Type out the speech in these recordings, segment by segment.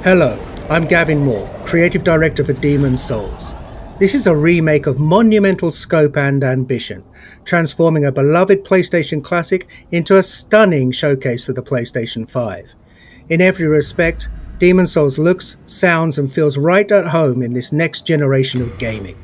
Hello, I'm Gavin Moore, Creative Director for Demon's Souls. This is a remake of monumental scope and ambition, transforming a beloved PlayStation classic into a stunning showcase for the PlayStation 5. In every respect, Demon's Souls looks, sounds and feels right at home in this next generation of gaming.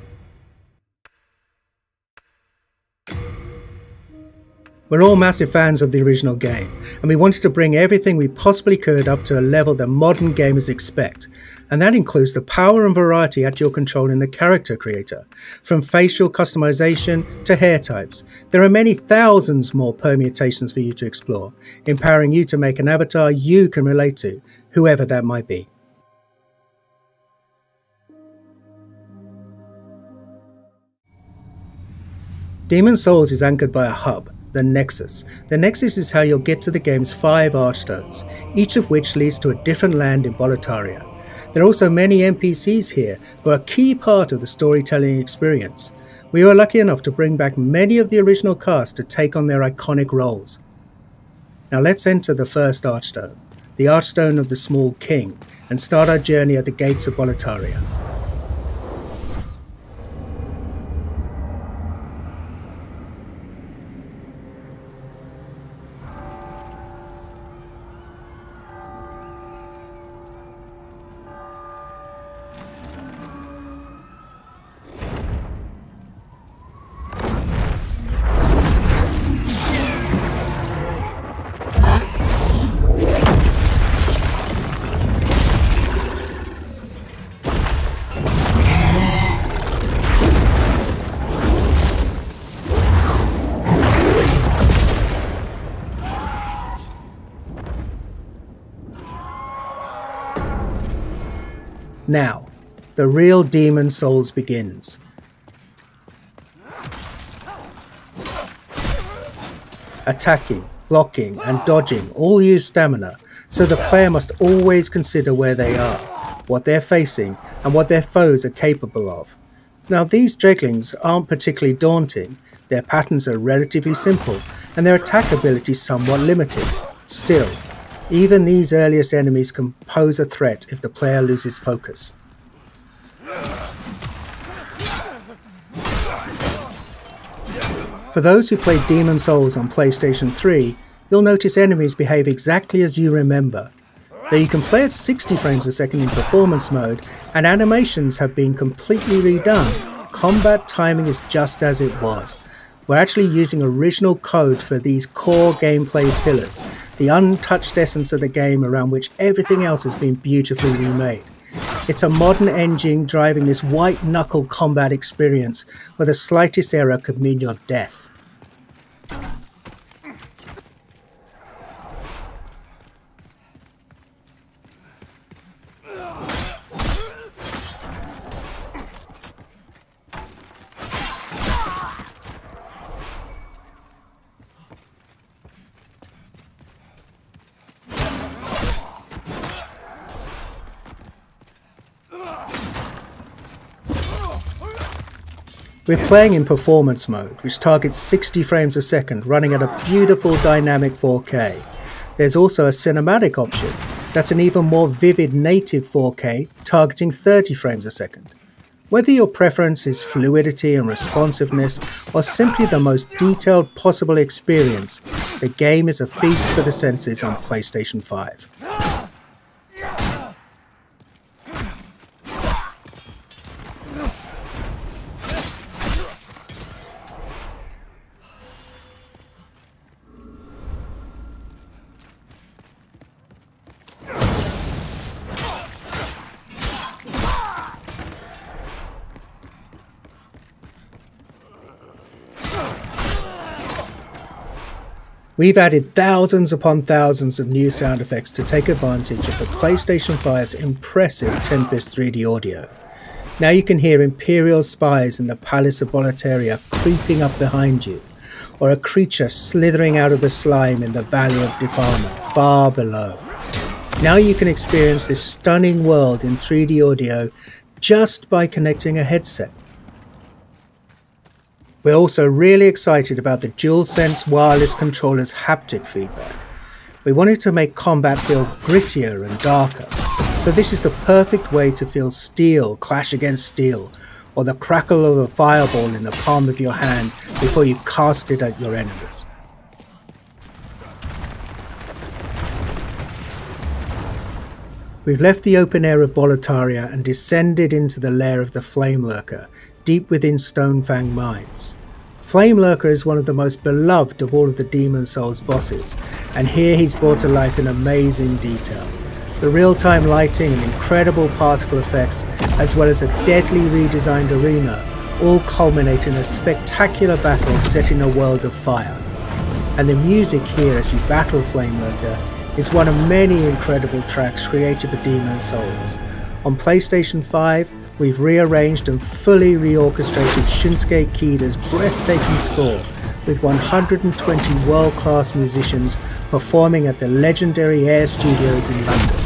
We're all massive fans of the original game, and we wanted to bring everything we possibly could up to a level that modern gamers expect, and that includes the power and variety at your control in the character creator, from facial customization to hair types. There are many thousands more permutations for you to explore, empowering you to make an avatar you can relate to, whoever that might be. Demon's Souls is anchored by a hub, the Nexus. The Nexus is how you'll get to the game's 5 archstones, each of which leads to a different land in Latria. There are also many NPCs here who are a key part of the storytelling experience. We were lucky enough to bring back many of the original cast to take on their iconic roles. Now let's enter the first archstone, the Archstone of the Small King, and start our journey at the gates of Latria. Now, the real Demon's Souls begins. Attacking, blocking and dodging all use stamina, so the player must always consider where they are, what they're facing and what their foes are capable of. Now these dreglings aren't particularly daunting, their patterns are relatively simple and their attack ability somewhat limited. Still, even these earliest enemies can pose a threat if the player loses focus. For those who played Demon's Souls on PlayStation 3, you'll notice enemies behave exactly as you remember. Though you can play at 60 frames a second in performance mode, and animations have been completely redone, combat timing is just as it was. We're actually using original code for these core gameplay pillars, the untouched essence of the game around which everything else has been beautifully remade. It's a modern engine driving this white-knuckle combat experience where the slightest error could mean your death. We're playing in performance mode, which targets 60 frames a second, running at a beautiful dynamic 4K. There's also a cinematic option, that's an even more vivid native 4K, targeting 30 frames a second. Whether your preference is fluidity and responsiveness, or simply the most detailed possible experience, the game is a feast for the senses on PlayStation 5. We've added thousands upon thousands of new sound effects to take advantage of the PlayStation 5's impressive Tempest 3D audio. Now you can hear Imperial spies in the Palace of Latria creeping up behind you, or a creature slithering out of the slime in the Valley of Defilement far below. Now you can experience this stunning world in 3D audio just by connecting a headset. We're also really excited about the DualSense wireless controller's haptic feedback. We wanted to make combat feel grittier and darker, so this is the perfect way to feel steel clash against steel, or the crackle of a fireball in the palm of your hand before you cast it at your enemies. We've left the open air of Latria and descended into the lair of the Flame Lurker, deep within Stonefang Mines. Flame Lurker is one of the most beloved of all of the Demon Souls bosses, and here he's brought to life in amazing detail. The real-time lighting and incredible particle effects, as well as a deadly redesigned arena, all culminate in a spectacular battle set in a world of fire. And the music here as you battle Flame Lurker is one of many incredible tracks created for Demon Souls. On PlayStation 5, we've rearranged and fully reorchestrated Shinsuke Kida's breathtaking score with 120 world-class musicians performing at the legendary Air Studios in London.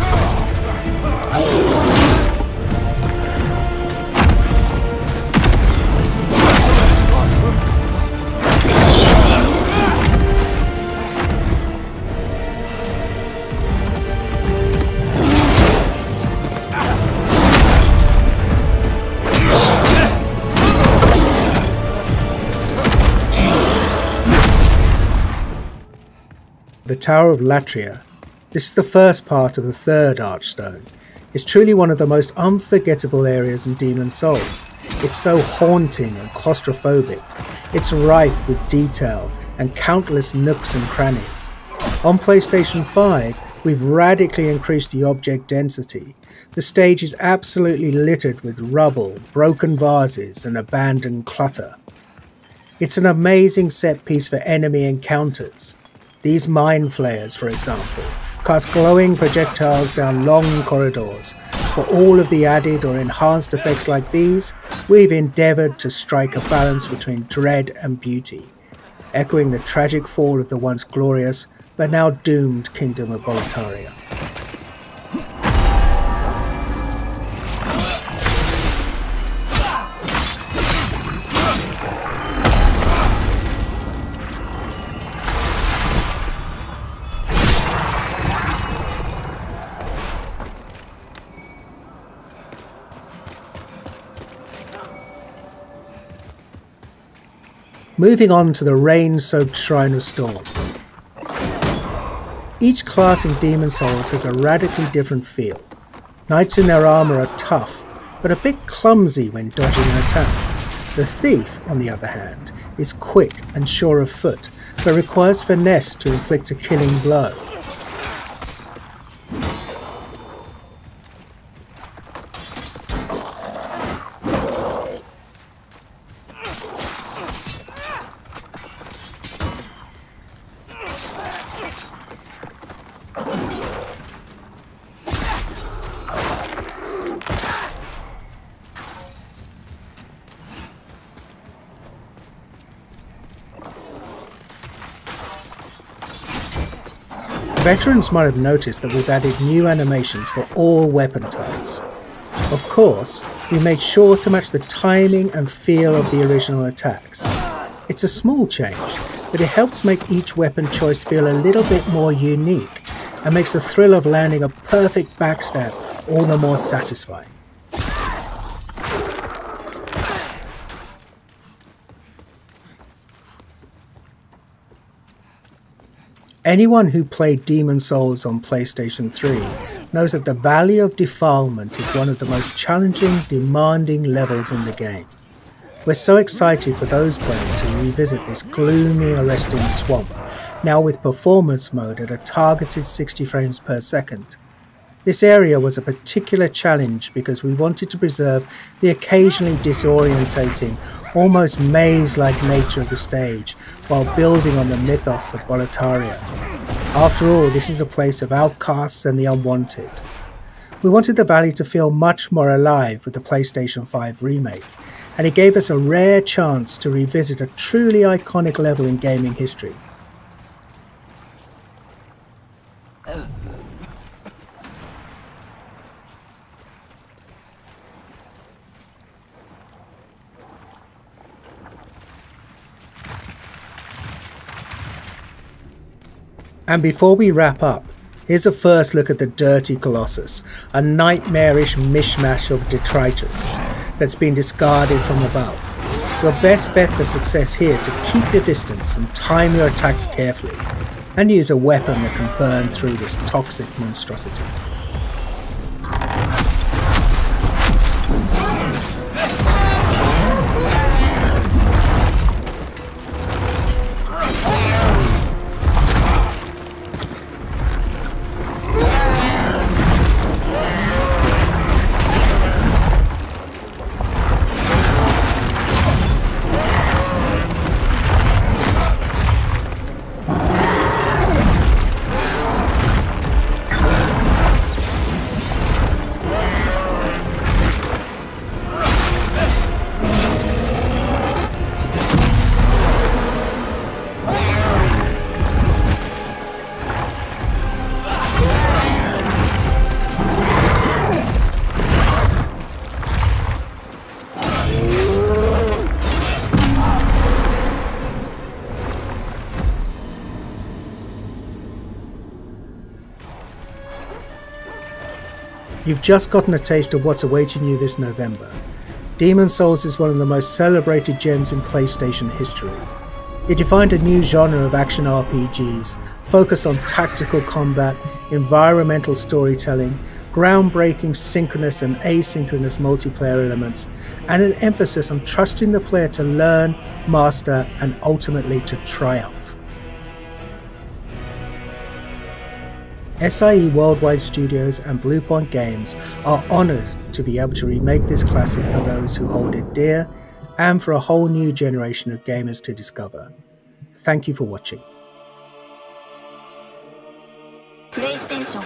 The Tower of Latria, this is the first part of the third Archstone, is truly one of the most unforgettable areas in Demon Souls. It's so haunting and claustrophobic. It's rife with detail and countless nooks and crannies. On PlayStation 5, we've radically increased the object density. The stage is absolutely littered with rubble, broken vases and abandoned clutter. It's an amazing set piece for enemy encounters. These mind flayers, for example, cast glowing projectiles down long corridors. For all of the added or enhanced effects like these, we've endeavoured to strike a balance between dread and beauty, echoing the tragic fall of the once glorious but now doomed kingdom of Latria. Moving on to the rain-soaked Shrine of Storms. Each class in Demon Souls has a radically different feel. Knights in their armour are tough, but a bit clumsy when dodging an attack. The Thief, on the other hand, is quick and sure of foot, but requires finesse to inflict a killing blow. Veterans might have noticed that we've added new animations for all weapon types. Of course, we made sure to match the timing and feel of the original attacks. It's a small change, but it helps make each weapon choice feel a little bit more unique and makes the thrill of landing a perfect backstab all the more satisfying. Anyone who played Demon Souls on PlayStation 3 knows that the Valley of Defilement is one of the most challenging, demanding levels in the game. We're so excited for those players to revisit this gloomy, arresting swamp, now with performance mode at a targeted 60 frames per second. This area was a particular challenge because we wanted to preserve the occasionally disorientating, almost maze-like nature of the stage while building on the mythos of Latria. After all, this is a place of outcasts and the unwanted. We wanted the valley to feel much more alive with the PlayStation 5 remake, and it gave us a rare chance to revisit a truly iconic level in gaming history. And before we wrap up, Here's a first look at the Dirty Colossus, a nightmarish mishmash of detritus that's been discarded from above. Your best bet for success here is to keep your distance and time your attacks carefully, and use a weapon that can burn through this toxic monstrosity. You've just gotten a taste of what's awaiting you this November. Demon's Souls is one of the most celebrated gems in PlayStation history. It defined a new genre of action RPGs, focused on tactical combat, environmental storytelling, groundbreaking synchronous and asynchronous multiplayer elements, and an emphasis on trusting the player to learn, master, and ultimately to triumph. SIE Worldwide Studios and Bluepoint Games are honoured to be able to remake this classic for those who hold it dear, and for a whole new generation of gamers to discover. Thank you for watching. PlayStation